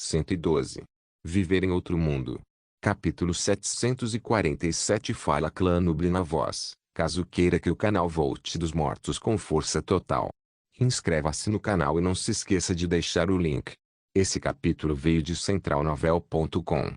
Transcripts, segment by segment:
112. Viver em outro mundo. Capítulo 747. Fala Clã Nubli na voz, caso queira que o canal volte dos mortos com força total. Inscreva-se no canal e não se esqueça de deixar o link. Esse capítulo veio de centralnovel.com.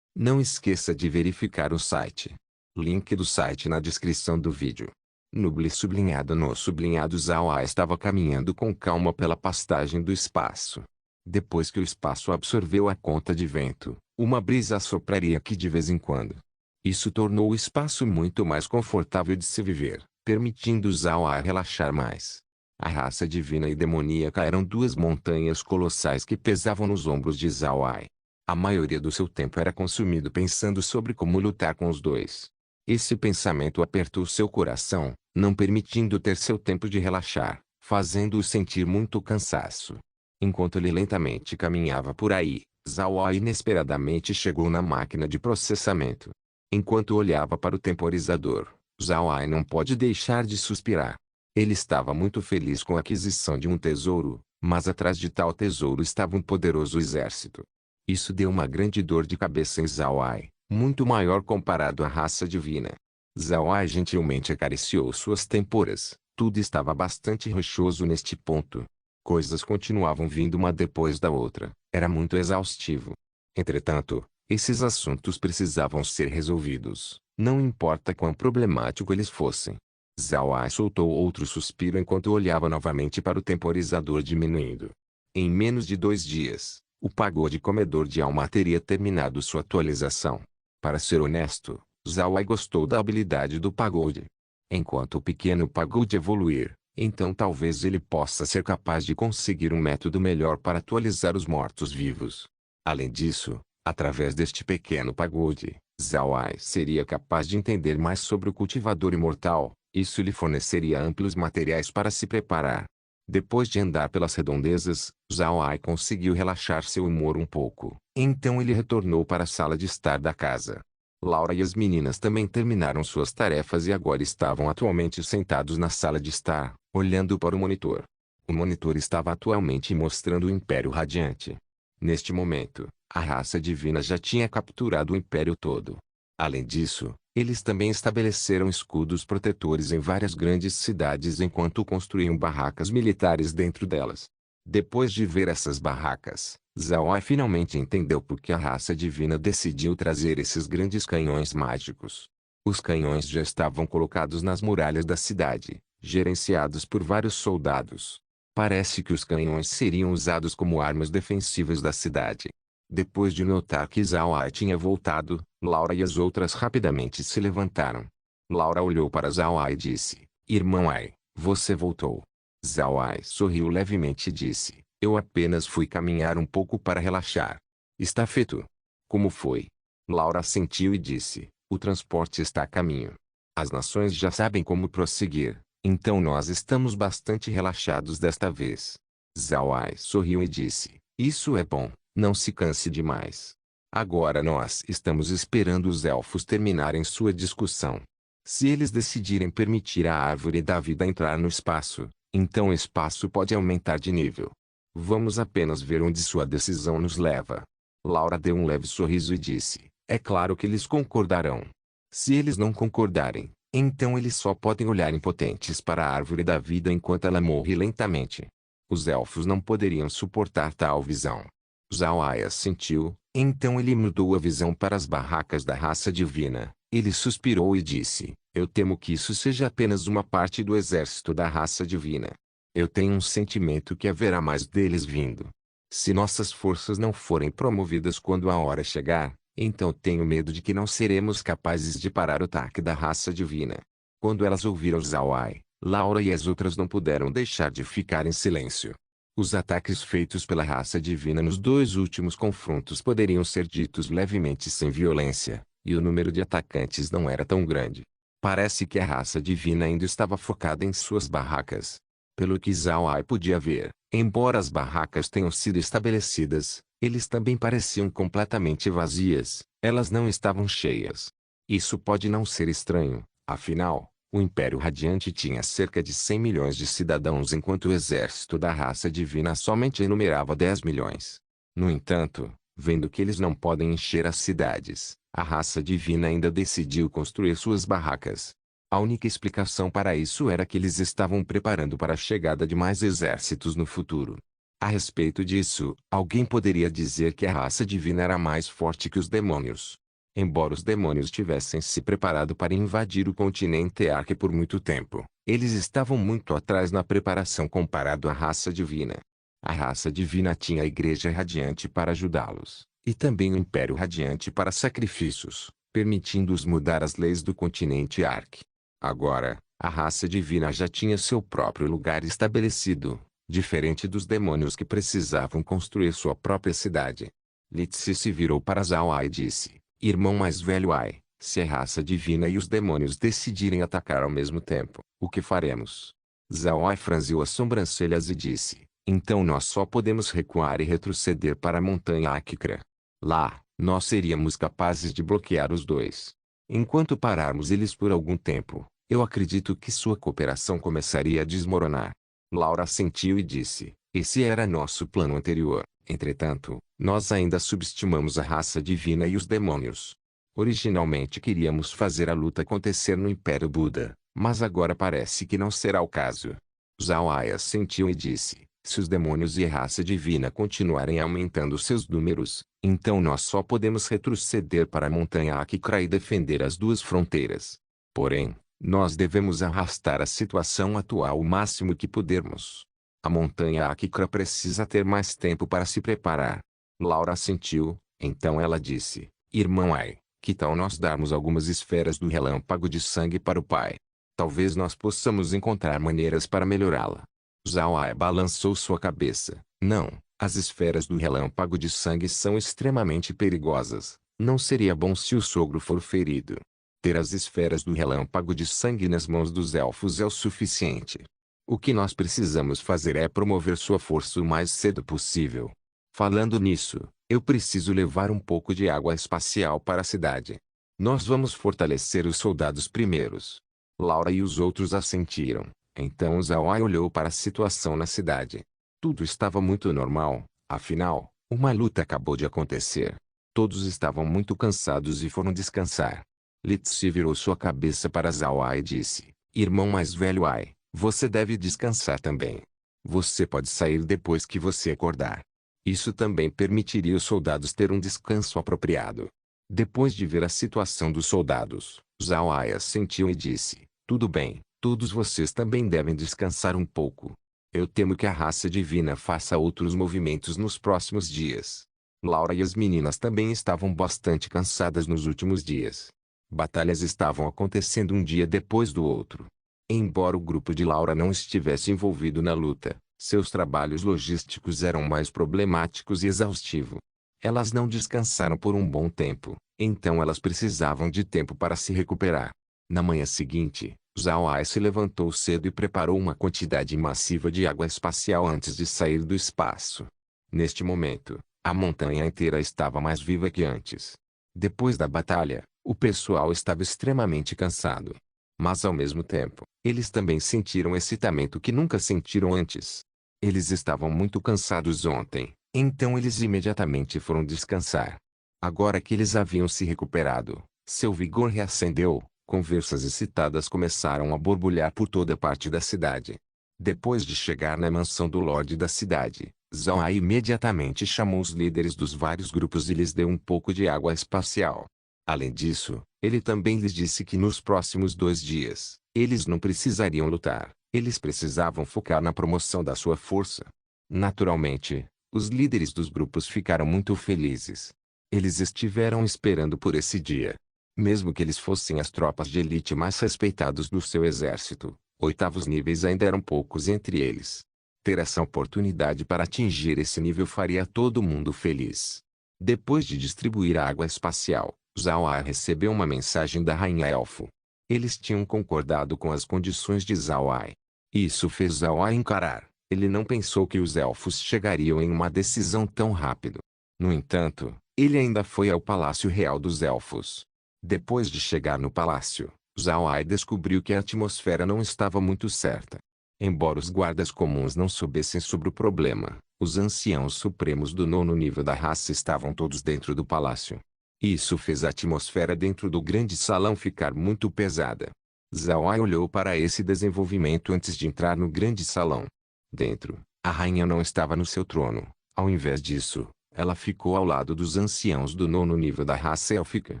Não esqueça de verificar o site. Link do site na descrição do vídeo. Nubli sublinhado no sublinhado Zawa estava caminhando com calma pela pastagem do espaço. Depois que o espaço absorveu a conta de vento, uma brisa sopraria aqui de vez em quando. Isso tornou o espaço muito mais confortável de se viver, permitindo Zawa relaxar mais. A raça divina e demoníaca eram duas montanhas colossais que pesavam nos ombros de Zawai. A maioria do seu tempo era consumido pensando sobre como lutar com os dois. Esse pensamento apertou seu coração, não permitindo ter seu tempo de relaxar, fazendo-o sentir muito cansaço. Enquanto ele lentamente caminhava por aí, Zawai inesperadamente chegou na máquina de processamento. Enquanto olhava para o temporizador, Zawai não pode deixar de suspirar. Ele estava muito feliz com a aquisição de um tesouro, mas atrás de tal tesouro estava um poderoso exército. Isso deu uma grande dor de cabeça em Zawai, muito maior comparado à raça divina. Zawai gentilmente acariciou suas têmporas, tudo estava bastante rochoso neste ponto. Coisas continuavam vindo uma depois da outra, era muito exaustivo. Entretanto, esses assuntos precisavam ser resolvidos, não importa quão problemático eles fossem. Zawai soltou outro suspiro enquanto olhava novamente para o temporizador diminuindo. Em menos de 2 dias, o pagode comedor de alma teria terminado sua atualização. Para ser honesto, Zawai gostou da habilidade do pagode. Enquanto o pequeno pagode evoluir, então talvez ele possa ser capaz de conseguir um método melhor para atualizar os mortos-vivos. Além disso, através deste pequeno pagode, Zawai seria capaz de entender mais sobre o cultivador imortal. Isso lhe forneceria amplos materiais para se preparar. Depois de andar pelas redondezas, Zawai conseguiu relaxar seu humor um pouco. Então ele retornou para a sala de estar da casa. Laura e as meninas também terminaram suas tarefas e agora estavam atualmente sentados na sala de estar, olhando para o monitor. O monitor estava atualmente mostrando o Império Radiante. Neste momento, a raça divina já tinha capturado o Império todo. Além disso, eles também estabeleceram escudos protetores em várias grandes cidades enquanto construíam barracas militares dentro delas. Depois de ver essas barracas, Zawai finalmente entendeu por que a raça divina decidiu trazer esses grandes canhões mágicos. Os canhões já estavam colocados nas muralhas da cidade, gerenciados por vários soldados. Parece que os canhões seriam usados como armas defensivas da cidade. Depois de notar que Zawai tinha voltado, Laura e as outras rapidamente se levantaram. Laura olhou para Zawai e disse: "Irmão Ai, você voltou." Zawai sorriu levemente e disse: "Eu apenas fui caminhar um pouco para relaxar." "Está feito." "Como foi?" Laura assentiu e disse: "O transporte está a caminho. As nações já sabem como prosseguir, então nós estamos bastante relaxados desta vez." Zawai sorriu e disse: "Isso é bom. Não se canse demais. Agora nós estamos esperando os elfos terminarem sua discussão. Se eles decidirem permitir a árvore da vida entrar no espaço, então o espaço pode aumentar de nível. Vamos apenas ver onde sua decisão nos leva." Laura deu um leve sorriso e disse: "É claro que eles concordarão. Se eles não concordarem, então eles só podem olhar impotentes para a árvore da vida enquanto ela morre lentamente. Os elfos não poderiam suportar tal visão." Zawai assentiu, então ele mudou a visão para as barracas da raça divina. Ele suspirou e disse: "Eu temo que isso seja apenas uma parte do exército da raça divina. Eu tenho um sentimento que haverá mais deles vindo. Se nossas forças não forem promovidas quando a hora chegar, então tenho medo de que não seremos capazes de parar o ataque da raça divina." Quando elas ouviram Zawai, Laura e as outras não puderam deixar de ficar em silêncio. Os ataques feitos pela raça divina nos 2 últimos confrontos poderiam ser ditos levemente sem violência, e o número de atacantes não era tão grande. Parece que a raça divina ainda estava focada em suas barracas. Pelo que Zawai podia ver, embora as barracas tenham sido estabelecidas, eles também pareciam completamente vazias, elas não estavam cheias. Isso pode não ser estranho, afinal, o Império Radiante tinha cerca de 100 milhões de cidadãos enquanto o exército da raça divina somente enumerava 10 milhões. No entanto, vendo que eles não podem encher as cidades, a raça divina ainda decidiu construir suas barracas. A única explicação para isso era que eles estavam preparando para a chegada de mais exércitos no futuro. A respeito disso, alguém poderia dizer que a raça divina era mais forte que os demônios. Embora os demônios tivessem se preparado para invadir o continente Ark por muito tempo, eles estavam muito atrás na preparação comparado à raça divina. A raça divina tinha a Igreja Radiante para ajudá-los, e também o Império Radiante para sacrifícios, permitindo-os mudar as leis do continente Ark. Agora, a raça divina já tinha seu próprio lugar estabelecido, diferente dos demônios que precisavam construir sua própria cidade. Litsi se virou para Zawai e disse: Irmão mais velho Ai, se a raça divina e os demônios decidirem atacar ao mesmo tempo, o que faremos? Zawai franziu as sobrancelhas e disse: Então nós só podemos recuar e retroceder para a montanha Akikra. Lá, nós seríamos capazes de bloquear os dois. Enquanto pararmos eles por algum tempo, eu acredito que sua cooperação começaria a desmoronar. Laura assentiu e disse: Esse era nosso plano anterior. Entretanto, nós ainda subestimamos a raça divina e os demônios. Originalmente queríamos fazer a luta acontecer no Império Buda, mas agora parece que não será o caso. Zawai assentiu e disse: Se os demônios e a raça divina continuarem aumentando seus números, então nós só podemos retroceder para a montanha Akikra e defender as duas fronteiras. Porém, nós devemos arrastar a situação atual o máximo que pudermos. A montanha Akikra precisa ter mais tempo para se preparar. Laura assentiu, então ela disse: Irmão Ai, que tal nós darmos algumas esferas do relâmpago de sangue para o pai? Talvez nós possamos encontrar maneiras para melhorá-la. Zawai balançou sua cabeça. Não, as esferas do relâmpago de sangue são extremamente perigosas. Não seria bom se o sogro for ferido. Ter as esferas do relâmpago de sangue nas mãos dos elfos é o suficiente. O que nós precisamos fazer é promover sua força o mais cedo possível. Falando nisso, eu preciso levar um pouco de água espacial para a cidade. Nós vamos fortalecer os soldados primeiros. Laura e os outros assentiram. Então Zawai olhou para a situação na cidade. Tudo estava muito normal, afinal, uma luta acabou de acontecer. Todos estavam muito cansados e foram descansar. Litsi virou sua cabeça para Zawai e disse: Irmão mais velho Ai, você deve descansar também. Você pode sair depois que você acordar. Isso também permitiria os soldados ter um descanso apropriado. Depois de ver a situação dos soldados, Zawai assentiu e disse: Tudo bem, todos vocês também devem descansar um pouco. Eu temo que a raça divina faça outros movimentos nos próximos dias. Laura e as meninas também estavam bastante cansadas nos últimos dias. Batalhas estavam acontecendo um dia depois do outro. Embora o grupo de Laura não estivesse envolvido na luta, seus trabalhos logísticos eram mais problemáticos e exaustivos. Elas não descansaram por um bom tempo, então elas precisavam de tempo para se recuperar. Na manhã seguinte, Zawai se levantou cedo e preparou uma quantidade massiva de água espacial antes de sair do espaço. Neste momento, a montanha inteira estava mais viva que antes. Depois da batalha, o pessoal estava extremamente cansado. Mas ao mesmo tempo, eles também sentiram excitamento que nunca sentiram antes. Eles estavam muito cansados ontem, então eles imediatamente foram descansar. Agora que eles haviam se recuperado, seu vigor reacendeu, conversas excitadas começaram a borbulhar por toda parte da cidade. Depois de chegar na mansão do Lorde da cidade, Zawai imediatamente chamou os líderes dos vários grupos e lhes deu um pouco de água espacial. Além disso, ele também lhes disse que nos próximos 2 dias, eles não precisariam lutar, eles precisavam focar na promoção da sua força. Naturalmente, os líderes dos grupos ficaram muito felizes. Eles estiveram esperando por esse dia. Mesmo que eles fossem as tropas de elite mais respeitados do seu exército, oitavos níveis ainda eram poucos entre eles. Ter essa oportunidade para atingir esse nível faria todo mundo feliz. Depois de distribuir a água espacial, Zawai recebeu uma mensagem da Rainha Elfo. Eles tinham concordado com as condições de Zawai. Isso fez Zawai encarar. Ele não pensou que os elfos chegariam em uma decisão tão rápido. No entanto, ele ainda foi ao Palácio Real dos Elfos. Depois de chegar no palácio, Zawai descobriu que a atmosfera não estava muito certa. Embora os guardas comuns não soubessem sobre o problema, os anciãos supremos do 9º nível da raça estavam todos dentro do palácio. Isso fez a atmosfera dentro do grande salão ficar muito pesada. Zhao Ai olhou para esse desenvolvimento antes de entrar no grande salão. Dentro, a rainha não estava no seu trono. Ao invés disso, ela ficou ao lado dos anciãos do 9º nível da raça élfica.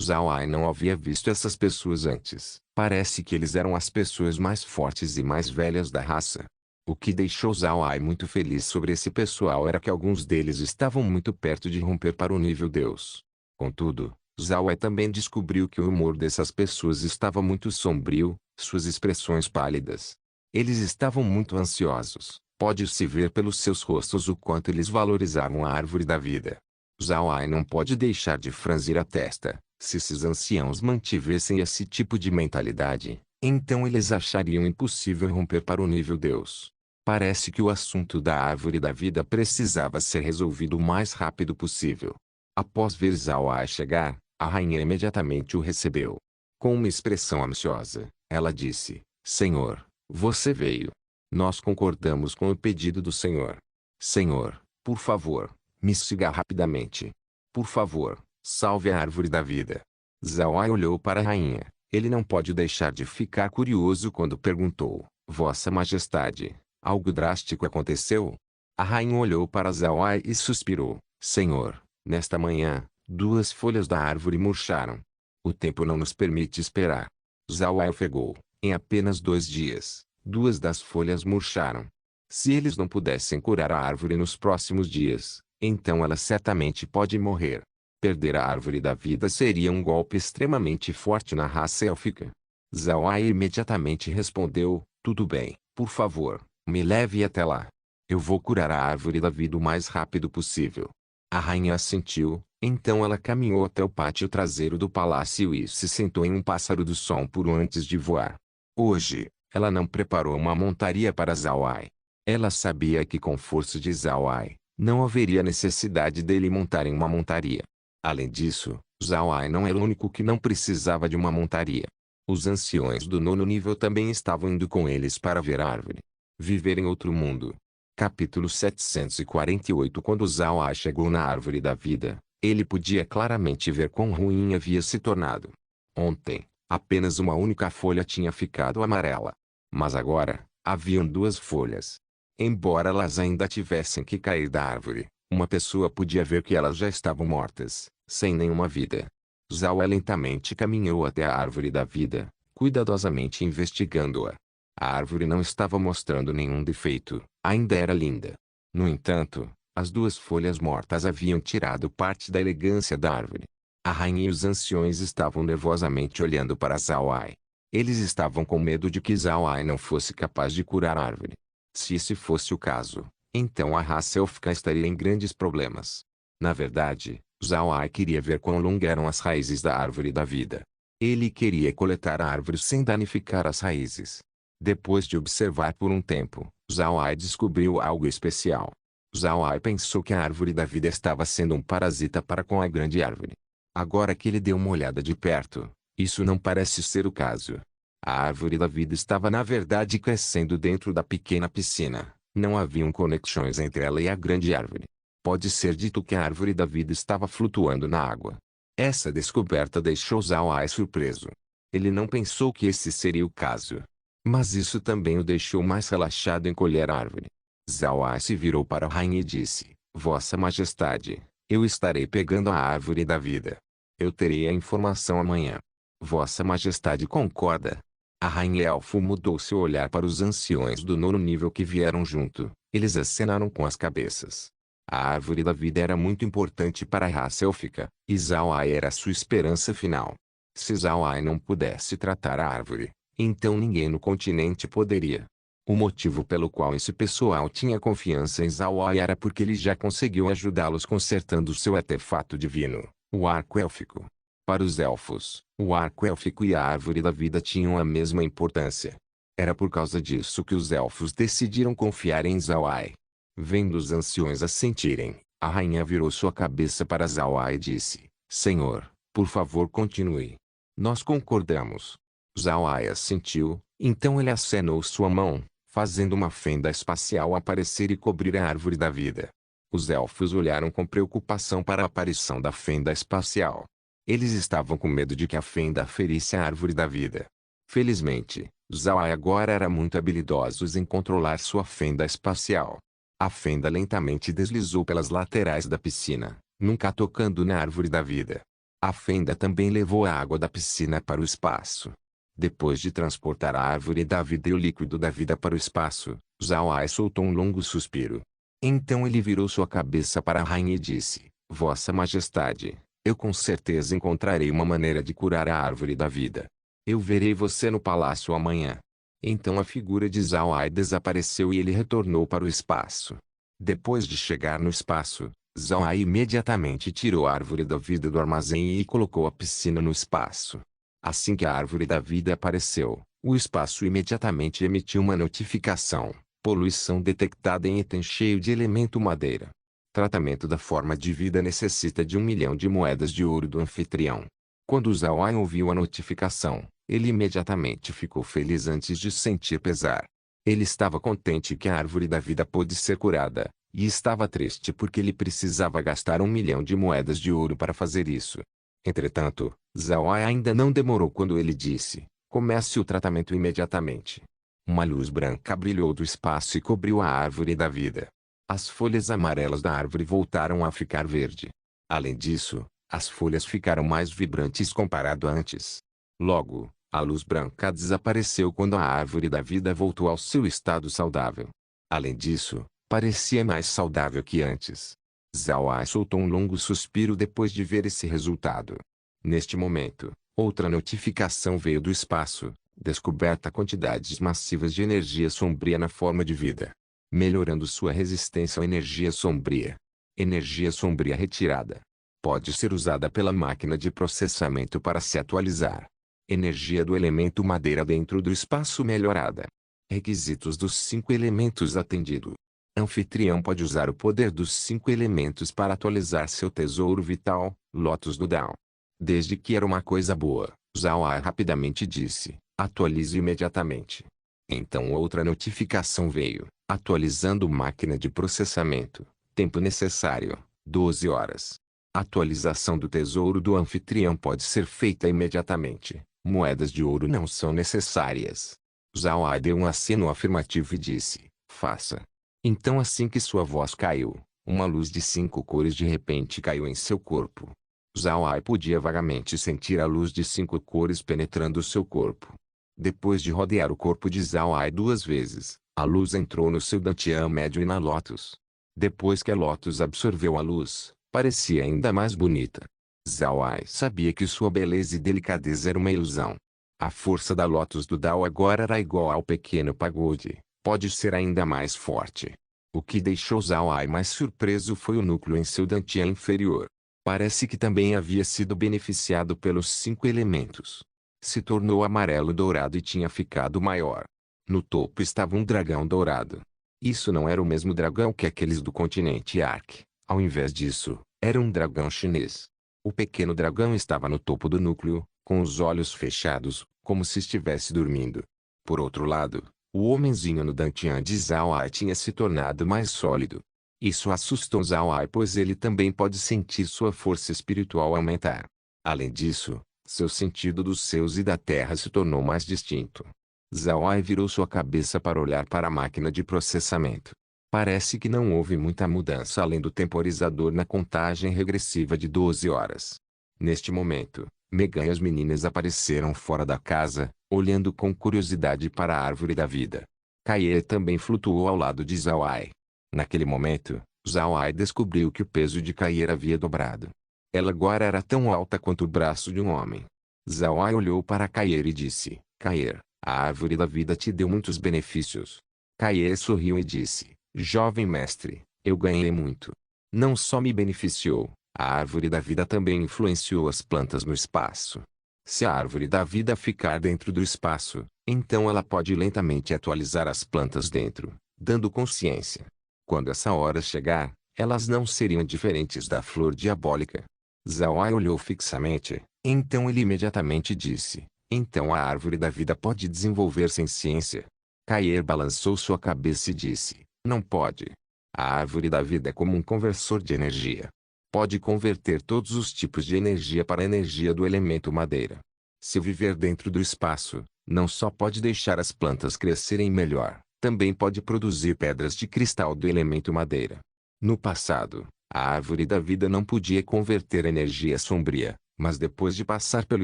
Zhao Ai não havia visto essas pessoas antes. Parece que eles eram as pessoas mais fortes e mais velhas da raça. O que deixou Zhao Ai muito feliz sobre esse pessoal era que alguns deles estavam muito perto de romper para o nível Deus. Contudo, Zhao Ai também descobriu que o humor dessas pessoas estava muito sombrio, suas expressões pálidas. Eles estavam muito ansiosos. Pode-se ver pelos seus rostos o quanto eles valorizavam a árvore da vida. Zhao Ai não pode deixar de franzir a testa. Se esses anciãos mantivessem esse tipo de mentalidade, então eles achariam impossível romper para o nível Deus. Parece que o assunto da árvore da vida precisava ser resolvido o mais rápido possível. Após ver Zhao Ai chegar, a rainha imediatamente o recebeu. Com uma expressão ansiosa, ela disse: Senhor, você veio. Nós concordamos com o pedido do Senhor. Senhor, por favor, me siga rapidamente. Por favor, salve a árvore da vida. Zhao Ai olhou para a rainha. Ele não pode deixar de ficar curioso quando perguntou: Vossa Majestade, algo drástico aconteceu? A rainha olhou para Zhao Ai e suspirou: Senhor, nesta manhã, 2 folhas da árvore murcharam. O tempo não nos permite esperar. Zhao Ai ofegou. Em apenas 2 dias, 2 das folhas murcharam. Se eles não pudessem curar a árvore nos próximos dias, então ela certamente pode morrer. Perder a árvore da vida seria um golpe extremamente forte na raça élfica. Zhao Ai imediatamente respondeu: Tudo bem, por favor, me leve até lá. Eu vou curar a árvore da vida o mais rápido possível. A rainha assentiu, então ela caminhou até o pátio traseiro do palácio e se sentou em um pássaro do som puro antes de voar. Hoje, ela não preparou uma montaria para Zhao Ai. Ela sabia que com força de Zhao Ai, não haveria necessidade dele montar em uma montaria. Além disso, Zhao Ai não era o único que não precisava de uma montaria. Os anciões do 9º nível também estavam indo com eles para ver a árvore. Viver em outro mundo. Capítulo 748. Quando Zhao Ai chegou na árvore da vida, ele podia claramente ver quão ruim havia se tornado. Ontem, apenas uma única folha tinha ficado amarela. Mas agora, haviam 2 folhas. Embora elas ainda tivessem que cair da árvore, uma pessoa podia ver que elas já estavam mortas, sem nenhuma vida. Zhao Ai lentamente caminhou até a árvore da vida, cuidadosamente investigando-a. A árvore não estava mostrando nenhum defeito, ainda era linda. No entanto, as 2 folhas mortas haviam tirado parte da elegância da árvore. A rainha e os anciões estavam nervosamente olhando para Zhao Ai. Eles estavam com medo de que Zhao Ai não fosse capaz de curar a árvore. Se esse fosse o caso, então a raça élfica estaria em grandes problemas. Na verdade, Zhao Ai queria ver quão longas eram as raízes da árvore da vida. Ele queria coletar a árvore sem danificar as raízes. Depois de observar por um tempo, Zhao Ai descobriu algo especial. Zhao Ai pensou que a árvore da vida estava sendo um parasita para com a grande árvore. Agora que ele deu uma olhada de perto, isso não parece ser o caso. A árvore da vida estava na verdade crescendo dentro da pequena piscina. Não haviam conexões entre ela e a grande árvore. Pode ser dito que a árvore da vida estava flutuando na água. Essa descoberta deixou Zhao Ai surpreso. Ele não pensou que esse seria o caso. Mas isso também o deixou mais relaxado em colher a árvore. Zhao Ai se virou para a rainha e disse: Vossa Majestade, eu estarei pegando a árvore da vida. Eu terei a informação amanhã. Vossa Majestade concorda? A rainha elfo mudou seu olhar para os anciões do 9º nível que vieram junto. Eles acenaram com as cabeças. A árvore da vida era muito importante para a raça élfica, e Zhao Ai era sua esperança final. Se Zhao Ai não pudesse tratar a árvore, então ninguém no continente poderia. O motivo pelo qual esse pessoal tinha confiança em Zhao Ai era porque ele já conseguiu ajudá-los consertando seu artefato divino, o arco élfico. Para os elfos, o arco élfico e a árvore da vida tinham a mesma importância. Era por causa disso que os elfos decidiram confiar em Zhao Ai. Vendo os anciões assentirem, a rainha virou sua cabeça para Zhao Ai e disse: Senhor, por favor continue. Nós concordamos. Zhao Ai assentiu, então ele acenou sua mão, fazendo uma fenda espacial aparecer e cobrir a árvore da vida. Os elfos olharam com preocupação para a aparição da fenda espacial. Eles estavam com medo de que a fenda ferisse a árvore da vida. Felizmente, Zawai agora era muito habilidoso em controlar sua fenda espacial. A fenda lentamente deslizou pelas laterais da piscina, nunca tocando na árvore da vida. A fenda também levou a água da piscina para o espaço. Depois de transportar a árvore da vida e o líquido da vida para o espaço, Zawai soltou um longo suspiro. Então ele virou sua cabeça para a rainha e disse: Vossa Majestade, eu com certeza encontrarei uma maneira de curar a árvore da vida. Eu verei você no palácio amanhã. Então a figura de Zawai desapareceu e ele retornou para o espaço. Depois de chegar no espaço, Zawai imediatamente tirou a árvore da vida do armazém e colocou a piscina no espaço. Assim que a árvore da vida apareceu, o espaço imediatamente emitiu uma notificação: poluição detectada em item cheio de elemento madeira. Tratamento da forma de vida necessita de 1 milhão de moedas de ouro do anfitrião. Quando Zawai ouviu a notificação, ele imediatamente ficou feliz antes de sentir pesar. Ele estava contente que a árvore da vida pôde ser curada, e estava triste porque ele precisava gastar 1 milhão de moedas de ouro para fazer isso. Entretanto, Zawai ainda não demorou quando ele disse: comece o tratamento imediatamente. Uma luz branca brilhou do espaço e cobriu a árvore da vida. As folhas amarelas da árvore voltaram a ficar verde. Além disso, as folhas ficaram mais vibrantes comparado a antes. Logo, a luz branca desapareceu quando a árvore da vida voltou ao seu estado saudável. Além disso, parecia mais saudável que antes. Zawai soltou um longo suspiro depois de ver esse resultado. Neste momento, outra notificação veio do espaço: descoberta quantidades massivas de energia sombria na forma de vida, melhorando sua resistência à energia sombria. Energia sombria retirada. Pode ser usada pela máquina de processamento para se atualizar. Energia do elemento madeira dentro do espaço melhorada. Requisitos dos 5 elementos atendido. Anfitrião pode usar o poder dos 5 elementos para atualizar seu tesouro vital, Lotus do Dao. Desde que era uma coisa boa, Zawai rapidamente disse: atualize imediatamente. Então outra notificação veio: atualizando máquina de processamento. Tempo necessário: 12 horas. Atualização do tesouro do anfitrião pode ser feita imediatamente. Moedas de ouro não são necessárias. Zawai deu um aceno afirmativo e disse: faça. Então assim que sua voz caiu, uma luz de 5 cores de repente caiu em seu corpo. Zawai podia vagamente sentir a luz de 5 cores penetrando seu corpo. Depois de rodear o corpo de Zawai 2 vezes, a luz entrou no seu dantian médio e na Lotus. Depois que a Lotus absorveu a luz, parecia ainda mais bonita. Zawai sabia que sua beleza e delicadeza era uma ilusão. A força da Lotus do Dao agora era igual ao pequeno pagode, pode ser ainda mais forte. O que deixou Zawai mais surpreso foi o núcleo em seu dantian inferior. Parece que também havia sido beneficiado pelos 5 elementos. Se tornou amarelo dourado e tinha ficado maior. No topo estava um dragão dourado. Isso não era o mesmo dragão que aqueles do continente Ark. Ao invés disso, era um dragão chinês. O pequeno dragão estava no topo do núcleo, com os olhos fechados, como se estivesse dormindo. Por outro lado, o homenzinho no dantian de Zawai tinha se tornado mais sólido. Isso assustou Zawai pois ele também pode sentir sua força espiritual aumentar. Além disso, seu sentido dos céus e da terra se tornou mais distinto. Zawai virou sua cabeça para olhar para a máquina de processamento. Parece que não houve muita mudança além do temporizador na contagem regressiva de 12 horas. Neste momento, Megan e as meninas apareceram fora da casa, olhando com curiosidade para a árvore da vida. Kaie também flutuou ao lado de Zawai. Naquele momento, Zawai descobriu que o peso de Kaie havia dobrado. Ela agora era tão alta quanto o braço de um homem. Zawai olhou para Kaie e disse: Kaie, a árvore da vida te deu muitos benefícios. Kaie sorriu e disse: jovem mestre, eu ganhei muito. Não só me beneficiou, a árvore da vida também influenciou as plantas no espaço. Se a árvore da vida ficar dentro do espaço, então ela pode lentamente atualizar as plantas dentro, dando consciência. Quando essa hora chegar, elas não seriam diferentes da flor diabólica. Zawai olhou fixamente, então ele imediatamente disse: então a árvore da vida pode desenvolver-se em ciência. Caer balançou sua cabeça e disse: não pode. A árvore da vida é como um conversor de energia. Pode converter todos os tipos de energia para a energia do elemento madeira. Se viver dentro do espaço, não só pode deixar as plantas crescerem melhor, também pode produzir pedras de cristal do elemento madeira. No passado, a árvore da vida não podia converter energia sombria, mas depois de passar pelo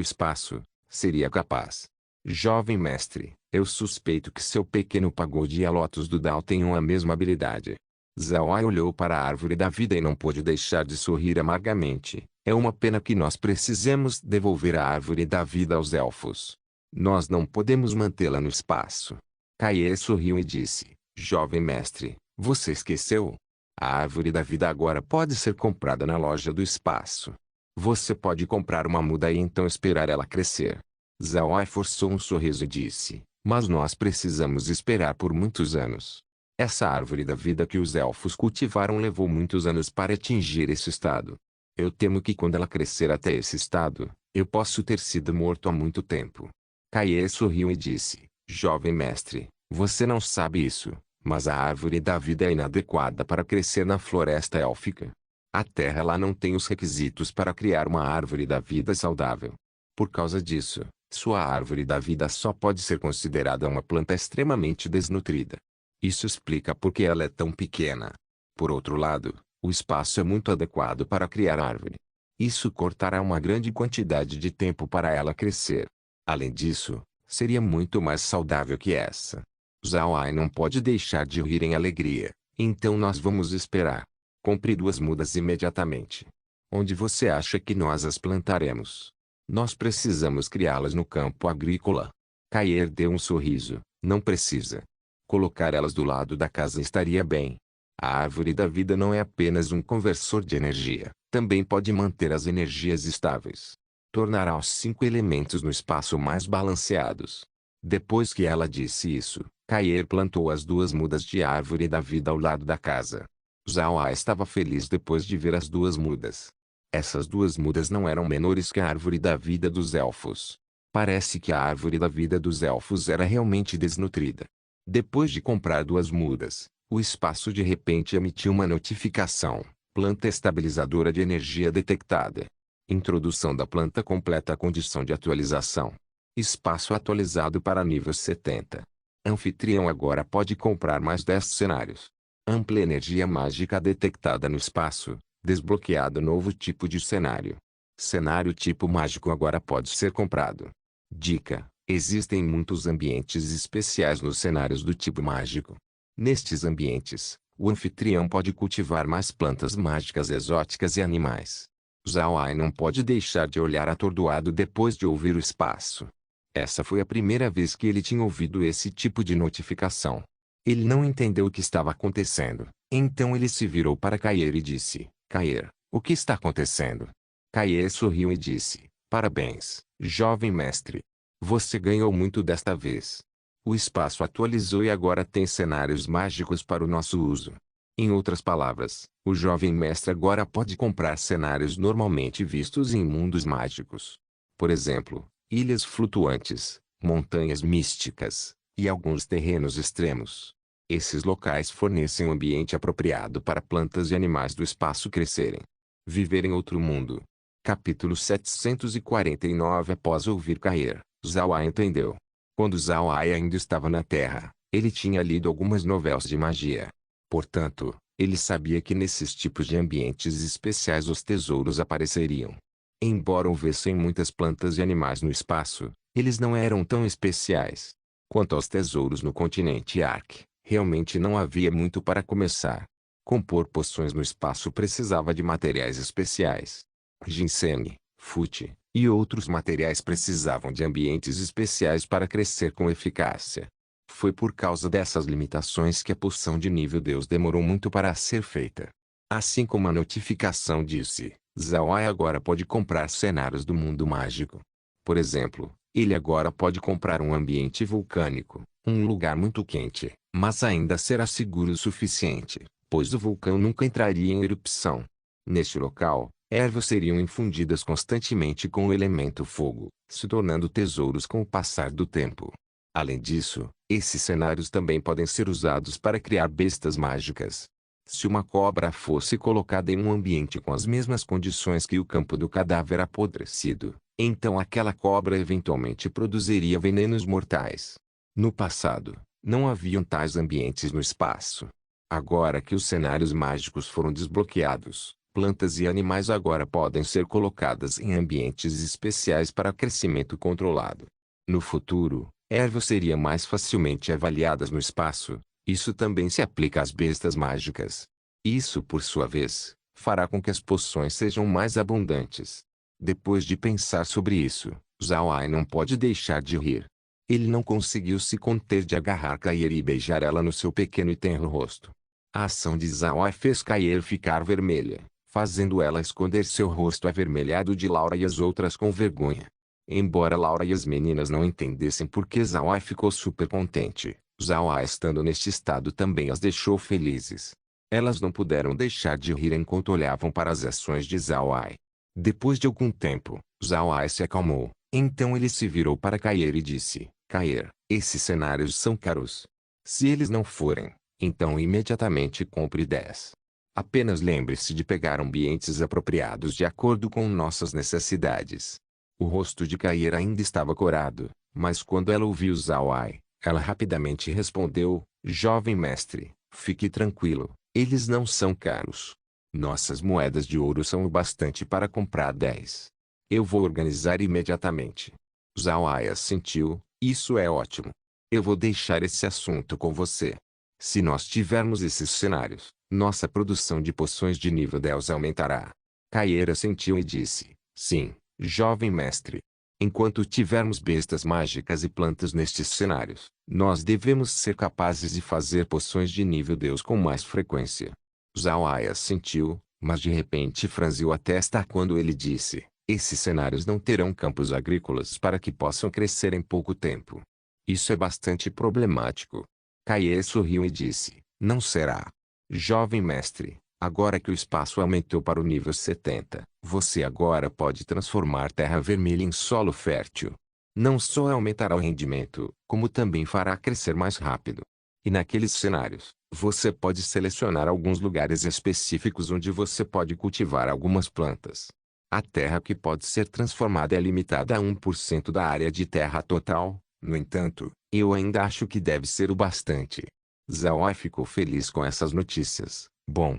espaço, seria capaz. Jovem mestre, eu suspeito que seu pequeno pagode e a Lotus do Dao tenham a mesma habilidade. Zawai olhou para a árvore da vida e não pôde deixar de sorrir amargamente. É uma pena que nós precisemos devolver a árvore da vida aos elfos. Nós não podemos mantê-la no espaço. Kaie sorriu e disse: jovem mestre, você esqueceu? A árvore da vida agora pode ser comprada na loja do espaço. Você pode comprar uma muda e então esperar ela crescer. Zawai forçou um sorriso e disse: mas nós precisamos esperar por muitos anos. Essa árvore da vida que os elfos cultivaram levou muitos anos para atingir esse estado. Eu temo que quando ela crescer até esse estado, eu posso ter sido morto há muito tempo. Kaie sorriu e disse: jovem mestre, você não sabe isso, mas a árvore da vida é inadequada para crescer na floresta élfica. A terra lá não tem os requisitos para criar uma árvore da vida saudável. Por causa disso, sua árvore da vida só pode ser considerada uma planta extremamente desnutrida. Isso explica por que ela é tão pequena. Por outro lado, o espaço é muito adequado para criar árvore. Isso cortará uma grande quantidade de tempo para ela crescer. Além disso, seria muito mais saudável que essa. Zawai não pode deixar de rir em alegria, então nós vamos esperar. Compre 2 mudas imediatamente. Onde você acha que nós as plantaremos? Nós precisamos criá-las no campo agrícola. Kair deu um sorriso: não precisa. Colocar elas do lado da casa estaria bem. A árvore da vida não é apenas um conversor de energia, também pode manter as energias estáveis. Tornará os 5 elementos no espaço mais balanceados. Depois que ela disse isso, Kair plantou as 2 mudas de árvore da vida ao lado da casa. Zawa estava feliz depois de ver as 2 mudas. Essas 2 mudas não eram menores que a árvore da vida dos elfos. Parece que a árvore da vida dos elfos era realmente desnutrida. Depois de comprar 2 mudas, o espaço de repente emitiu uma notificação: planta estabilizadora de energia detectada. Introdução da planta completa a condição de atualização. Espaço atualizado para nível 70. Anfitrião agora pode comprar mais 10 cenários. Ampla energia mágica detectada no espaço. Desbloqueado novo tipo de cenário. Cenário tipo mágico agora pode ser comprado. Dica: existem muitos ambientes especiais nos cenários do tipo mágico. Nestes ambientes, o anfitrião pode cultivar mais plantas mágicas exóticas e animais. Zawai não pode deixar de olhar atordoado depois de ouvir o espaço. Essa foi a primeira vez que ele tinha ouvido esse tipo de notificação. Ele não entendeu o que estava acontecendo, então ele se virou para Kair e disse: Kair, o que está acontecendo? Kair sorriu e disse: parabéns, jovem mestre. Você ganhou muito desta vez. O espaço atualizou e agora tem cenários mágicos para o nosso uso. Em outras palavras, o jovem mestre agora pode comprar cenários normalmente vistos em mundos mágicos. Por exemplo, ilhas flutuantes, montanhas místicas, e alguns terrenos extremos. Esses locais fornecem um ambiente apropriado para plantas e animais do espaço crescerem. Viver em outro mundo. Capítulo 749. Após ouvir Kair, Zawai entendeu. Quando Zawai ainda estava na Terra, ele tinha lido algumas novelas de magia. Portanto, ele sabia que nesses tipos de ambientes especiais os tesouros apareceriam. Embora houvessem muitas plantas e animais no espaço, eles não eram tão especiais. Quanto aos tesouros no continente Ark, realmente não havia muito para começar. Compor poções no espaço precisava de materiais especiais. Ginseng, fute, e outros materiais precisavam de ambientes especiais para crescer com eficácia. Foi por causa dessas limitações que a poção de nível Deus demorou muito para ser feita. Assim como a notificação disse, Zawai agora pode comprar cenários do mundo mágico. Por exemplo, ele agora pode comprar um ambiente vulcânico, um lugar muito quente, mas ainda será seguro o suficiente, pois o vulcão nunca entraria em erupção. Neste local, ervas seriam infundidas constantemente com o elemento fogo, se tornando tesouros com o passar do tempo. Além disso, esses cenários também podem ser usados para criar bestas mágicas. Se uma cobra fosse colocada em um ambiente com as mesmas condições que o campo do cadáver apodrecido, então aquela cobra eventualmente produziria venenos mortais. No passado, não haviam tais ambientes no espaço. Agora que os cenários mágicos foram desbloqueados, plantas e animais agora podem ser colocadas em ambientes especiais para crescimento controlado. No futuro, ervas seriam mais facilmente avaliadas no espaço. Isso também se aplica às bestas mágicas. Isso, por sua vez, fará com que as poções sejam mais abundantes. Depois de pensar sobre isso, Zhao Ai não pode deixar de rir. Ele não conseguiu se conter de agarrar Kairi e beijar ela no seu pequeno e tenro rosto. A ação de Zhao Ai fez Kairi ficar vermelha, fazendo ela esconder seu rosto avermelhado de Laura e as outras com vergonha. Embora Laura e as meninas não entendessem por que Zhao Ai ficou super contente, Zhao Ai estando neste estado também as deixou felizes. Elas não puderam deixar de rir enquanto olhavam para as ações de Zhao Ai. Depois de algum tempo, Zhao Ai se acalmou. Então ele se virou para Kairi e disse: Kairi, esses cenários são caros. Se eles não forem, então imediatamente compre 10. Apenas lembre-se de pegar ambientes apropriados de acordo com nossas necessidades. O rosto de Kairi ainda estava corado, mas quando ela ouviu Zhao Ai, ela rapidamente respondeu: Jovem mestre, fique tranquilo, eles não são caros. Nossas moedas de ouro são o bastante para comprar 10. Eu vou organizar imediatamente. Zhao Ai assentiu: isso é ótimo. Eu vou deixar esse assunto com você. Se nós tivermos esses cenários, nossa produção de poções de nível 10 aumentará. Kairi assentiu e disse: sim, jovem mestre. Enquanto tivermos bestas mágicas e plantas nestes cenários, nós devemos ser capazes de fazer poções de nível Deus com mais frequência. Zhao Ai assentiu, mas de repente franziu a testa quando ele disse: esses cenários não terão campos agrícolas para que possam crescer em pouco tempo. Isso é bastante problemático. Kairi sorriu e disse: não será. Jovem mestre, agora que o espaço aumentou para o nível 70, você agora pode transformar terra vermelha em solo fértil. Não só aumentará o rendimento, como também fará crescer mais rápido. E naqueles cenários, você pode selecionar alguns lugares específicos onde você pode cultivar algumas plantas. A terra que pode ser transformada é limitada a 1% da área de terra total. No entanto, eu ainda acho que deve ser o bastante. Zhao Ai ficou feliz com essas notícias. Bom.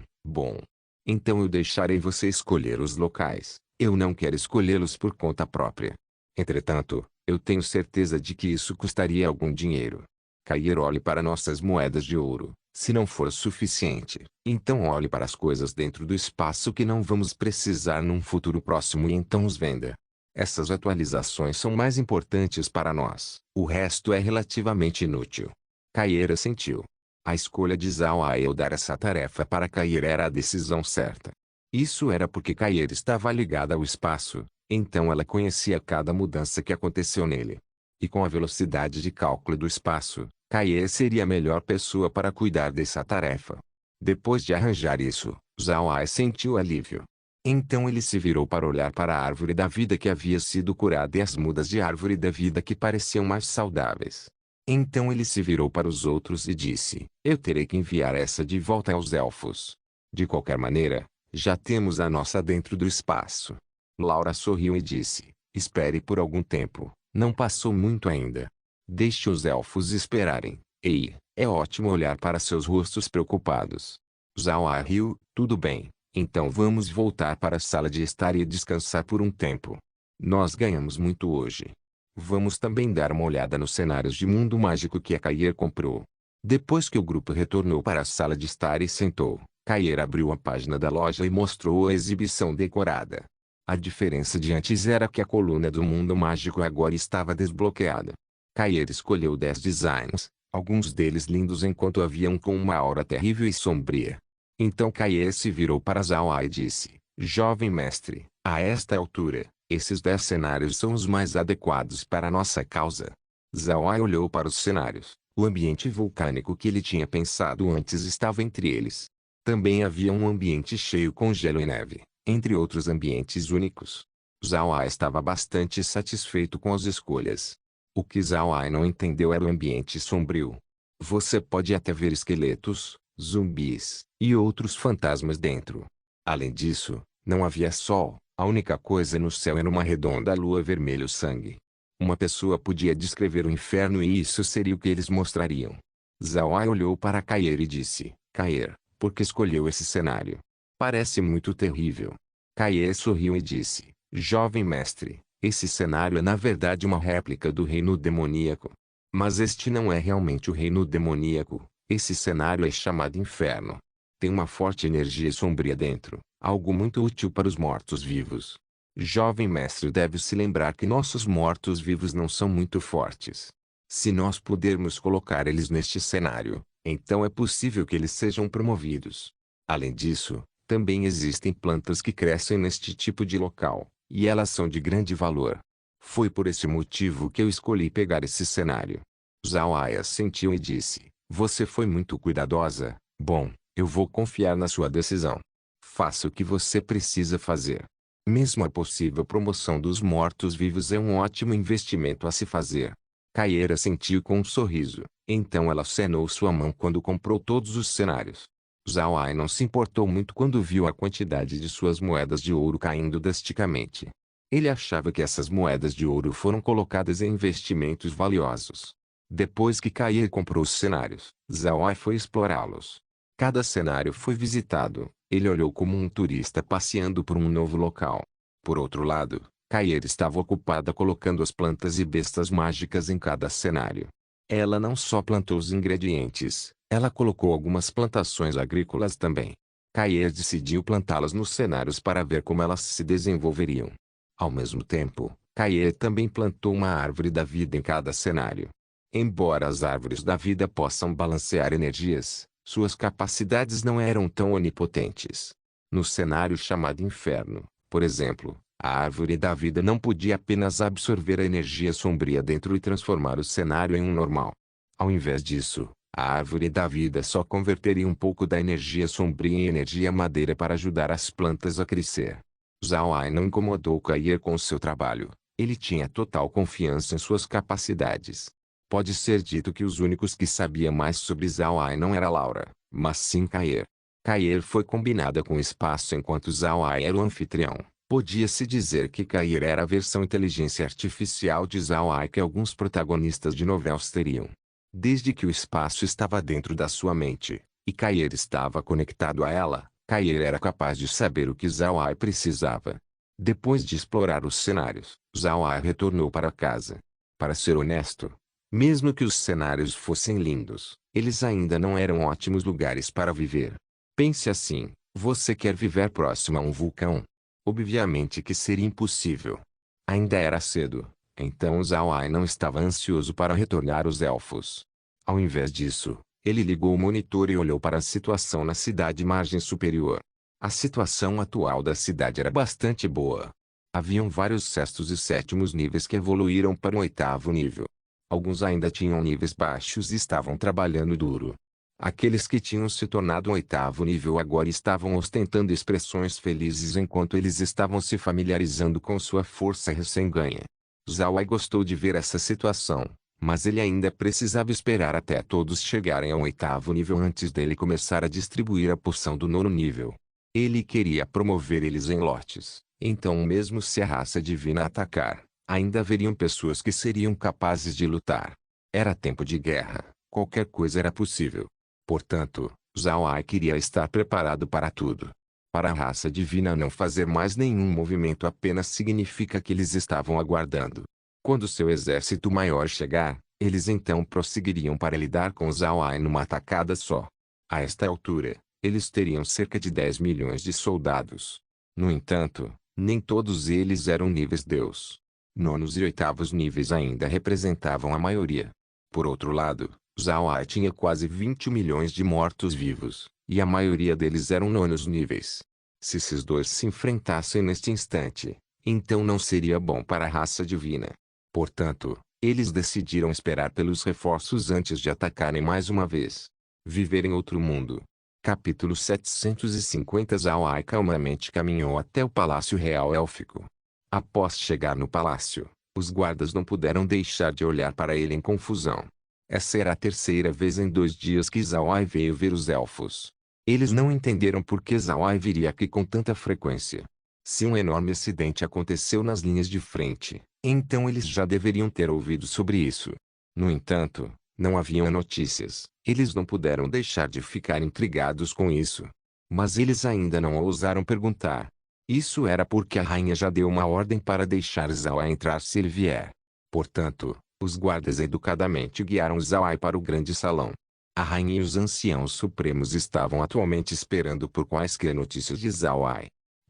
Então eu deixarei você escolher os locais. Eu não quero escolhê-los por conta própria. Entretanto, eu tenho certeza de que isso custaria algum dinheiro. Kairi, olhe para nossas moedas de ouro. Se não for suficiente, então olhe para as coisas dentro do espaço que não vamos precisar num futuro próximo e então os venda. Essas atualizações são mais importantes para nós. O resto é relativamente inútil. Kairi assentiu. A escolha de Zhao Ai ao dar essa tarefa para Kairi era a decisão certa. Isso era porque Kairi estava ligada ao espaço, então ela conhecia cada mudança que aconteceu nele. E com a velocidade de cálculo do espaço, Kairi seria a melhor pessoa para cuidar dessa tarefa. Depois de arranjar isso, Zhao Ai sentiu alívio. Então ele se virou para olhar para a árvore da vida que havia sido curada e as mudas de árvore da vida que pareciam mais saudáveis. Então ele se virou para os outros e disse: eu terei que enviar essa de volta aos elfos. De qualquer maneira, já temos a nossa dentro do espaço. Laura sorriu e disse: espere por algum tempo, não passou muito ainda. Deixe os elfos esperarem. Ei, é ótimo olhar para seus rostos preocupados. Zhao Ai riu: tudo bem, então vamos voltar para a sala de estar e descansar por um tempo. Nós ganhamos muito hoje. Vamos também dar uma olhada nos cenários de mundo mágico que a Kairi comprou. Depois que o grupo retornou para a sala de estar e sentou, Kairi abriu a página da loja e mostrou a exibição decorada. A diferença de antes era que a coluna do mundo mágico agora estava desbloqueada. Kairi escolheu 10 designs, alguns deles lindos enquanto havia um com uma aura terrível e sombria. Então Kairi se virou para Zhao Ai e disse: jovem mestre, a esta altura, esses 10 cenários são os mais adequados para a nossa causa. Zhao Ai olhou para os cenários. O ambiente vulcânico que ele tinha pensado antes estava entre eles. Também havia um ambiente cheio com gelo e neve, entre outros ambientes únicos. Zhao Ai estava bastante satisfeito com as escolhas. O que Zhao Ai não entendeu era o ambiente sombrio. Você pode até ver esqueletos, zumbis e outros fantasmas dentro. Além disso, não havia sol, a única coisa no céu era uma redonda lua vermelho sangue. Uma pessoa podia descrever o inferno e isso seria o que eles mostrariam. Zhao Ai olhou para Kair e disse, Kair, por que escolheu esse cenário? Parece muito terrível. Kair sorriu e disse, jovem mestre, esse cenário é na verdade uma réplica do reino demoníaco. Mas este não é realmente o reino demoníaco, esse cenário é chamado inferno. Tem uma forte energia sombria dentro, algo muito útil para os mortos-vivos. Jovem mestre deve se lembrar que nossos mortos-vivos não são muito fortes. Se nós pudermos colocar eles neste cenário, então é possível que eles sejam promovidos. Além disso, também existem plantas que crescem neste tipo de local, e elas são de grande valor. Foi por esse motivo que eu escolhi pegar esse cenário. Zhao Ai assentiu e disse, você foi muito cuidadosa, bom, eu vou confiar na sua decisão. Faça o que você precisa fazer. Mesmo a possível promoção dos mortos-vivos é um ótimo investimento a se fazer. Kaira assentiu com um sorriso, então ela acenou sua mão quando comprou todos os cenários. Zhao Ai não se importou muito quando viu a quantidade de suas moedas de ouro caindo drasticamente. Ele achava que essas moedas de ouro foram colocadas em investimentos valiosos. Depois que Kair comprou os cenários, Zhao Ai foi explorá-los. Cada cenário foi visitado, ele olhou como um turista passeando por um novo local. Por outro lado, Kair estava ocupada colocando as plantas e bestas mágicas em cada cenário. Ela não só plantou os ingredientes, ela colocou algumas plantações agrícolas também. Kair decidiu plantá-las nos cenários para ver como elas se desenvolveriam. Ao mesmo tempo, Kair também plantou uma árvore da vida em cada cenário. Embora as árvores da vida possam balancear energias, suas capacidades não eram tão onipotentes. No cenário chamado Inferno, por exemplo, a árvore da vida não podia apenas absorver a energia sombria dentro e transformar o cenário em um normal. Ao invés disso, a árvore da vida só converteria um pouco da energia sombria em energia madeira para ajudar as plantas a crescer. Zhao Ai não incomodou Kair com seu trabalho, ele tinha total confiança em suas capacidades. Pode ser dito que os únicos que sabiam mais sobre Zhao Ai não era Laura, mas sim Kair. Kair foi combinada com o espaço enquanto Zhao Ai era o anfitrião. Podia-se dizer que Kair era a versão inteligência artificial de Zhao Ai que alguns protagonistas de novelas teriam. Desde que o espaço estava dentro da sua mente, e Kair estava conectado a ela, Kair era capaz de saber o que Zhao Ai precisava. Depois de explorar os cenários, Zhao Ai retornou para casa. Para ser honesto, mesmo que os cenários fossem lindos, eles ainda não eram ótimos lugares para viver. Pense assim, você quer viver próximo a um vulcão? Obviamente que seria impossível. Ainda era cedo, então Zhao Ai não estava ansioso para retornar aos elfos. Ao invés disso, ele ligou o monitor e olhou para a situação na cidade margem superior. A situação atual da cidade era bastante boa. Haviam vários sextos e sétimos níveis que evoluíram para o oitavo nível. Alguns ainda tinham níveis baixos e estavam trabalhando duro. Aqueles que tinham se tornado um oitavo nível agora estavam ostentando expressões felizes enquanto eles estavam se familiarizando com sua força recém-ganha. Zhao Ai gostou de ver essa situação, mas ele ainda precisava esperar até todos chegarem ao oitavo nível antes dele começar a distribuir a poção do nono nível. Ele queria promover eles em lotes, então mesmo se a raça divina atacar, ainda haveriam pessoas que seriam capazes de lutar. Era tempo de guerra, qualquer coisa era possível. Portanto, Zhao Ai queria estar preparado para tudo. Para a raça divina não fazer mais nenhum movimento apenas significa que eles estavam aguardando. Quando seu exército maior chegar, eles então prosseguiriam para lidar com Zhao Ai numa atacada só. A esta altura, eles teriam cerca de 10 milhões de soldados. No entanto, nem todos eles eram níveis Deus. Nonos e oitavos níveis ainda representavam a maioria. Por outro lado, Zhao Ai tinha quase 20 milhões de mortos-vivos, e a maioria deles eram nonos níveis. Se esses dois se enfrentassem neste instante, então não seria bom para a raça divina. Portanto, eles decidiram esperar pelos reforços antes de atacarem mais uma vez. Viver em outro mundo. Capítulo 750. Zhao Ai calmamente caminhou até o Palácio Real Élfico. Após chegar no palácio, Os guardas não puderam deixar de olhar para ele em confusão. Essa era a terceira vez em 2 dias que Zhao veio ver os elfos. Eles não entenderam por que Zhao viria aqui com tanta frequência. Se um enorme acidente aconteceu nas linhas de frente, então eles já deveriam ter ouvido sobre isso. No entanto, não haviam notícias. Eles não puderam deixar de ficar intrigados com isso. Mas eles ainda não ousaram perguntar. Isso era porque a rainha já deu uma ordem para deixar Zhao entrar se ele vier. Portanto, os guardas educadamente guiaram Zhao para o grande salão. A rainha e os anciãos supremos estavam atualmente esperando por quaisquer notícias de Zhao.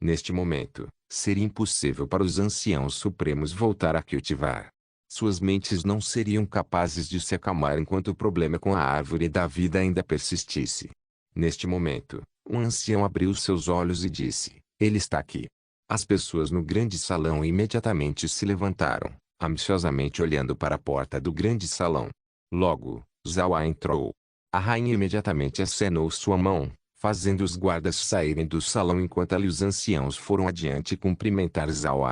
Neste momento, seria impossível para os anciãos supremos voltar a cultivar. Suas mentes não seriam capazes de se acalmar enquanto o problema com a árvore da vida ainda persistisse. Neste momento, um ancião abriu seus olhos e disse: ele está aqui. As pessoas no grande salão imediatamente se levantaram, ansiosamente olhando para a porta do grande salão. Logo, Zhao entrou. A rainha imediatamente acenou sua mão, fazendo os guardas saírem do salão enquanto ela e os anciãos foram adiante cumprimentar Zhao.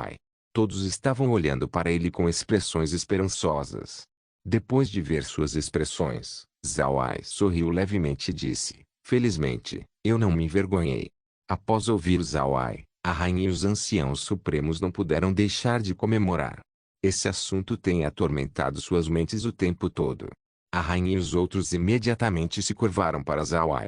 Todos estavam olhando para ele com expressões esperançosas. Depois de ver suas expressões, Zhao sorriu levemente e disse: felizmente, eu não me envergonhei. Após ouvir Zhao, a rainha e os anciãos supremos não puderam deixar de comemorar. Esse assunto tem atormentado suas mentes o tempo todo. A rainha e os outros imediatamente se curvaram para Zhao.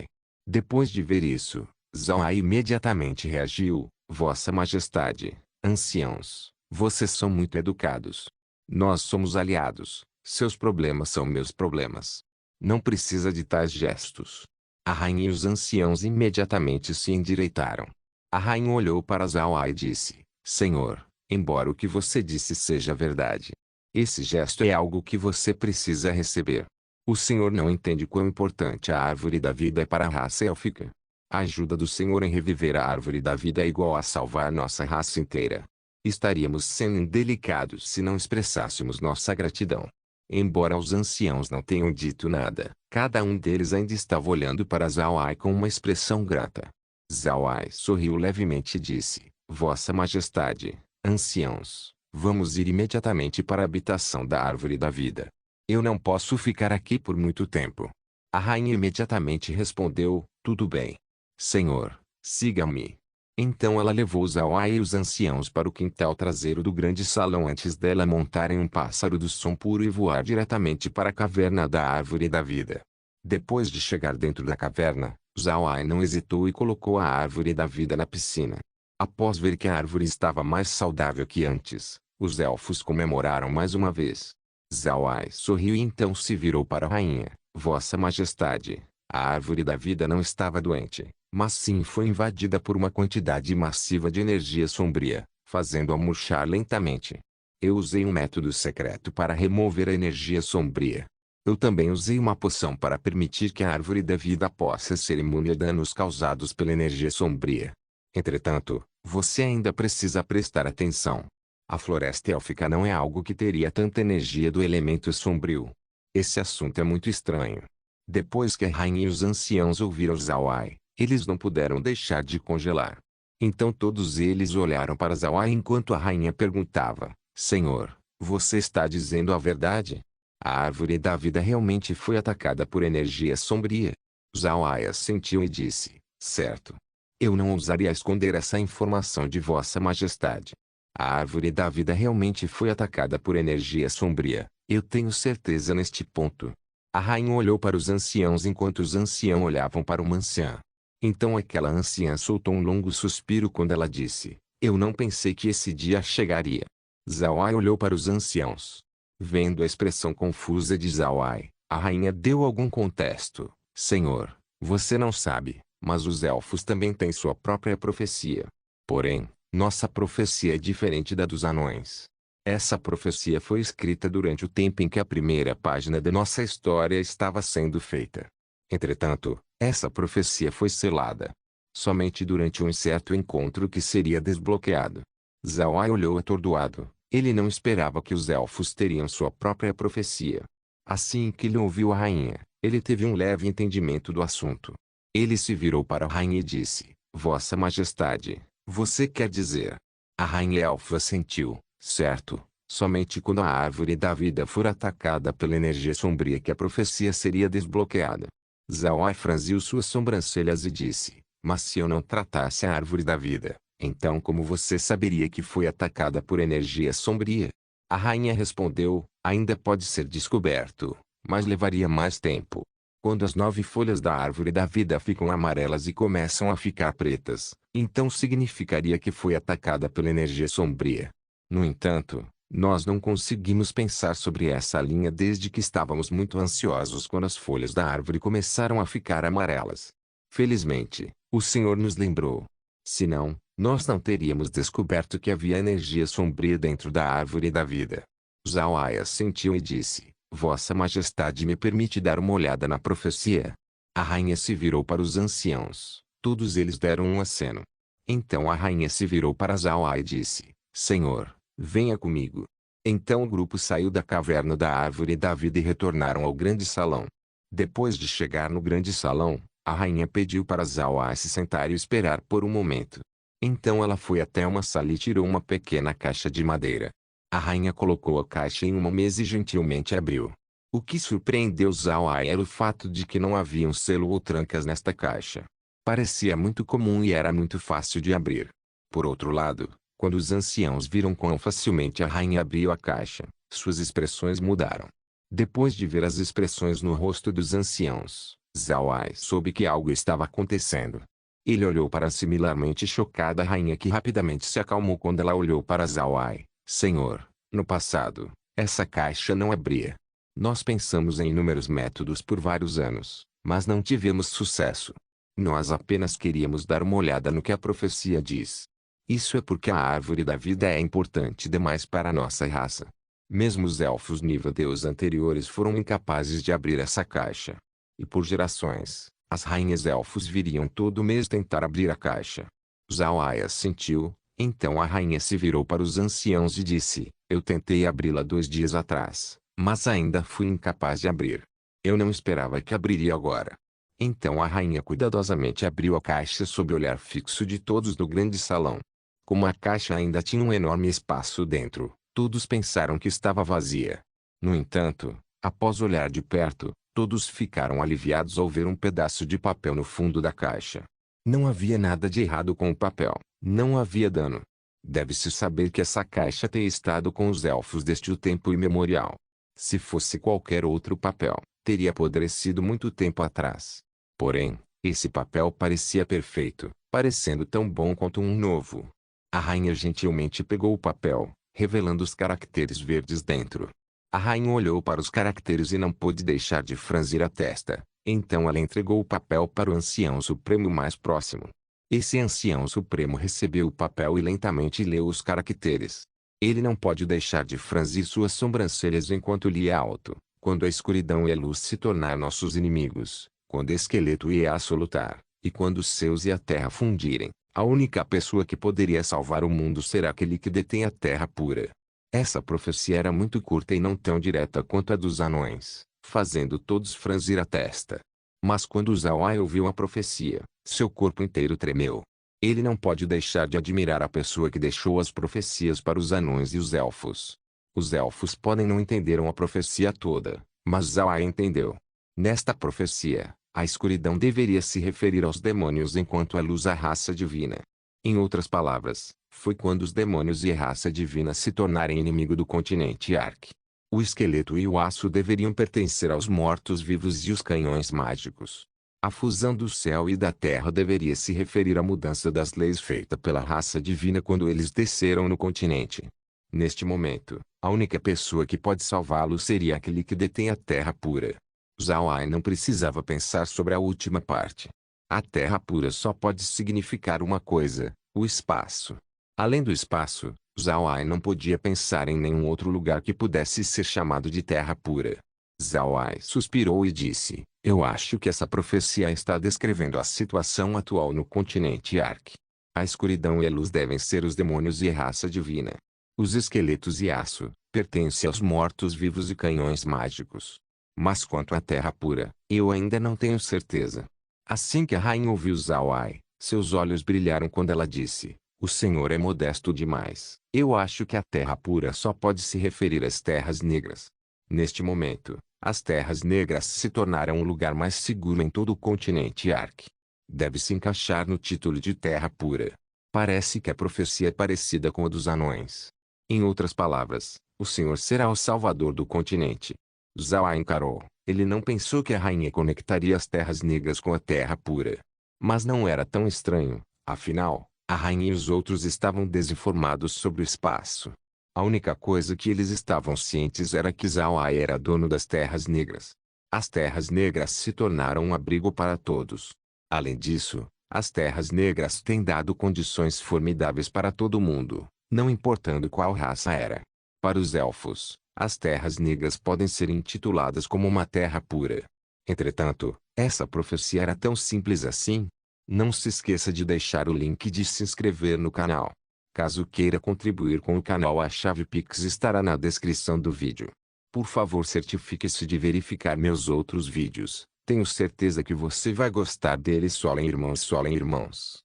Depois de ver isso, Zhao imediatamente reagiu: Vossa Majestade, anciãos, vocês são muito educados. Nós somos aliados, seus problemas são meus problemas. Não precisa de tais gestos. A rainha e os anciãos imediatamente se endireitaram. A rainha olhou para Zhao e disse: Senhor, embora o que você disse seja verdade, esse gesto é algo que você precisa receber. O senhor não entende quão importante a árvore da vida é para a raça élfica. A ajuda do senhor em reviver a árvore da vida é igual a salvar nossa raça inteira. Estaríamos sendo indelicados se não expressássemos nossa gratidão. Embora os anciãos não tenham dito nada, cada um deles ainda estava olhando para Zhao com uma expressão grata. Zhao sorriu levemente e disse: Vossa Majestade, anciãos, vamos ir imediatamente para a habitação da árvore da vida. Eu não posso ficar aqui por muito tempo. A rainha imediatamente respondeu: tudo bem. Senhor, siga-me. Então ela levou Zhao e os anciãos para o quintal traseiro do grande salão antes dela montar em um pássaro do som puro e voar diretamente para a caverna da árvore da vida. Depois de chegar dentro da caverna, Zhao não hesitou e colocou a árvore da vida na piscina. Após ver que a árvore estava mais saudável que antes, os elfos comemoraram mais uma vez. Zhao sorriu e então se virou para a rainha: Vossa Majestade, a árvore da vida não estava doente, mas sim foi invadida por uma quantidade massiva de energia sombria, fazendo-a murchar lentamente. Eu usei um método secreto para remover a energia sombria. Eu também usei uma poção para permitir que a árvore da vida possa ser imune a danos causados pela energia sombria. Entretanto, você ainda precisa prestar atenção. A floresta élfica não é algo que teria tanta energia do elemento sombrio. Esse assunto é muito estranho. Depois que a rainha e os anciãos ouviram Zhao, eles não puderam deixar de congelar. Então todos eles olharam para Zhao enquanto a rainha perguntava: Senhor, você está dizendo a verdade? A árvore da vida realmente foi atacada por energia sombria? Zhao assentiu e disse: certo. Eu não ousaria esconder essa informação de Vossa Majestade. A árvore da vida realmente foi atacada por energia sombria, eu tenho certeza neste ponto. A rainha olhou para os anciãos enquanto os anciãos olhavam para uma anciã. Então aquela anciã soltou um longo suspiro quando ela disse: eu não pensei que esse dia chegaria. Zhao olhou para os anciãos. Vendo a expressão confusa de Zhao, a rainha deu algum contexto: Senhor, você não sabe, mas os elfos também têm sua própria profecia. Porém, nossa profecia é diferente da dos anões. Essa profecia foi escrita durante o tempo em que a primeira página da nossa história estava sendo feita. Entretanto, essa profecia foi selada somente durante um incerto encontro que seria desbloqueado. Zhao olhou atordoado. Ele não esperava que os elfos teriam sua própria profecia. Assim que ele ouviu a rainha, ele teve um leve entendimento do assunto. Ele se virou para a rainha e disse: Vossa Majestade, você quer dizer? A rainha elfa assentiu: certo, Somente quando a árvore da vida for atacada pela energia sombria que a profecia seria desbloqueada. Zhao Ai franziu suas sobrancelhas e disse, mas se eu não tratasse a árvore da vida, então como você saberia que foi atacada por energia sombria? A rainha respondeu, ainda pode ser descoberto, mas levaria mais tempo. Quando as 9 folhas da árvore da vida ficam amarelas e começam a ficar pretas, então significaria que foi atacada pela energia sombria. No entanto, nós não conseguimos pensar sobre essa linha desde que estávamos muito ansiosos quando as folhas da árvore começaram a ficar amarelas. Felizmente, o Senhor nos lembrou. Senão, nós não teríamos descoberto que havia energia sombria dentro da árvore da vida. Zhao Ai assentiu e disse, Vossa Majestade me permite dar uma olhada na profecia? A rainha se virou para os anciãos. Todos eles deram um aceno. Então a rainha se virou para Zhao Ai e disse, Senhor, venha comigo. Então o grupo saiu da caverna da árvore da vida e retornaram ao grande salão. Depois de chegar no grande salão, a rainha pediu para Zhao Ai se sentar e esperar por um momento. Então ela foi até uma sala e tirou uma pequena caixa de madeira. A rainha colocou a caixa em uma mesa e gentilmente abriu. O que surpreendeu Zhao Ai era o fato de que não havia um selo ou trancas nesta caixa. Parecia muito comum e era muito fácil de abrir. Por outro lado, quando os anciãos viram quão facilmente a rainha abriu a caixa, suas expressões mudaram. Depois de ver as expressões no rosto dos anciãos, Zhao Ai soube que algo estava acontecendo. Ele olhou para a similarmente chocada rainha que rapidamente se acalmou quando ela olhou para Zhao Ai. Senhor, no passado, essa caixa não abria. Nós pensamos em inúmeros métodos por vários anos, mas não tivemos sucesso. Nós apenas queríamos dar uma olhada no que a profecia diz. Isso é porque a árvore da vida é importante demais para a nossa raça. Mesmo os elfos nível Deus anteriores foram incapazes de abrir essa caixa. E por gerações, as rainhas elfos viriam todo mês tentar abrir a caixa. Zhao Ai assentiu. Então a rainha se virou para os anciãos e disse, eu tentei abri-la 2 dias atrás, mas ainda fui incapaz de abrir. Eu não esperava que abriria agora. Então a rainha cuidadosamente abriu a caixa sob o olhar fixo de todos do grande salão. Como a caixa ainda tinha um enorme espaço dentro, todos pensaram que estava vazia. No entanto, após olhar de perto, todos ficaram aliviados ao ver um pedaço de papel no fundo da caixa. Não havia nada de errado com o papel. Não havia dano. Deve-se saber que essa caixa tem estado com os elfos desde o tempo imemorial. Se fosse qualquer outro papel, teria apodrecido muito tempo atrás. Porém, esse papel parecia perfeito, parecendo tão bom quanto um novo. A rainha gentilmente pegou o papel, revelando os caracteres verdes dentro. A rainha olhou para os caracteres e não pôde deixar de franzir a testa. Então ela entregou o papel para o ancião supremo mais próximo. Esse ancião supremo recebeu o papel e lentamente leu os caracteres. Ele não pode deixar de franzir suas sobrancelhas enquanto lia alto. Quando a escuridão e a luz se tornar nossos inimigos, quando esqueleto e aço lutar, e quando os céus e a terra fundirem, a única pessoa que poderia salvar o mundo será aquele que detém a terra pura. Essa profecia era muito curta e não tão direta quanto a dos anões, fazendo todos franzir a testa. Mas quando Zhao Ai ouviu a profecia, seu corpo inteiro tremeu. Ele não pode deixar de admirar a pessoa que deixou as profecias para os anões e os elfos. Os elfos podem não entenderam a profecia toda, mas Zhao Ai entendeu. Nesta profecia, a escuridão deveria se referir aos demônios enquanto a luz à raça divina. Em outras palavras, foi quando os demônios e a raça divina se tornarem inimigo do continente Ark. O esqueleto e o aço deveriam pertencer aos mortos-vivos e os canhões mágicos. A fusão do céu e da terra deveria se referir à mudança das leis feita pela raça divina quando eles desceram no continente. Neste momento, a única pessoa que pode salvá-lo seria aquele que detém a terra pura. Zhao Ai não precisava pensar sobre a última parte. A terra pura só pode significar uma coisa, o espaço. Além do espaço, Zhao Ai não podia pensar em nenhum outro lugar que pudesse ser chamado de terra pura. Zhao Ai suspirou e disse, eu acho que essa profecia está descrevendo a situação atual no continente Ark. A escuridão e a luz devem ser os demônios e a raça divina. Os esqueletos e aço, pertencem aos mortos-vivos e canhões mágicos. Mas quanto à terra pura, eu ainda não tenho certeza. Assim que a rainha ouviu Zhao Ai, seus olhos brilharam quando ela disse, o Senhor é modesto demais. Eu acho que a Terra pura só pode se referir às terras negras. Neste momento, as terras negras se tornaram o lugar mais seguro em todo o continente Ark. Deve se encaixar no título de Terra Pura. Parece que a profecia é parecida com a dos anões. Em outras palavras, o Senhor será o salvador do continente. Zawa encarou. Ele não pensou que a rainha conectaria as terras negras com a Terra Pura. Mas não era tão estranho, afinal, a rainha e os outros estavam desinformados sobre o espaço. A única coisa que eles estavam cientes era que Zawa era dono das terras negras. As terras negras se tornaram um abrigo para todos. Além disso, as terras negras têm dado condições formidáveis para todo mundo, não importando qual raça era. Para os elfos, as terras negras podem ser intituladas como uma terra pura. Entretanto, essa profecia era tão simples assim? Não se esqueça de deixar o link de se inscrever no canal. Caso queira contribuir com o canal, a chave Pix estará na descrição do vídeo. Por favor, certifique-se de verificar meus outros vídeos. Tenho certeza que você vai gostar deles. Solem irmãos, solem irmãos.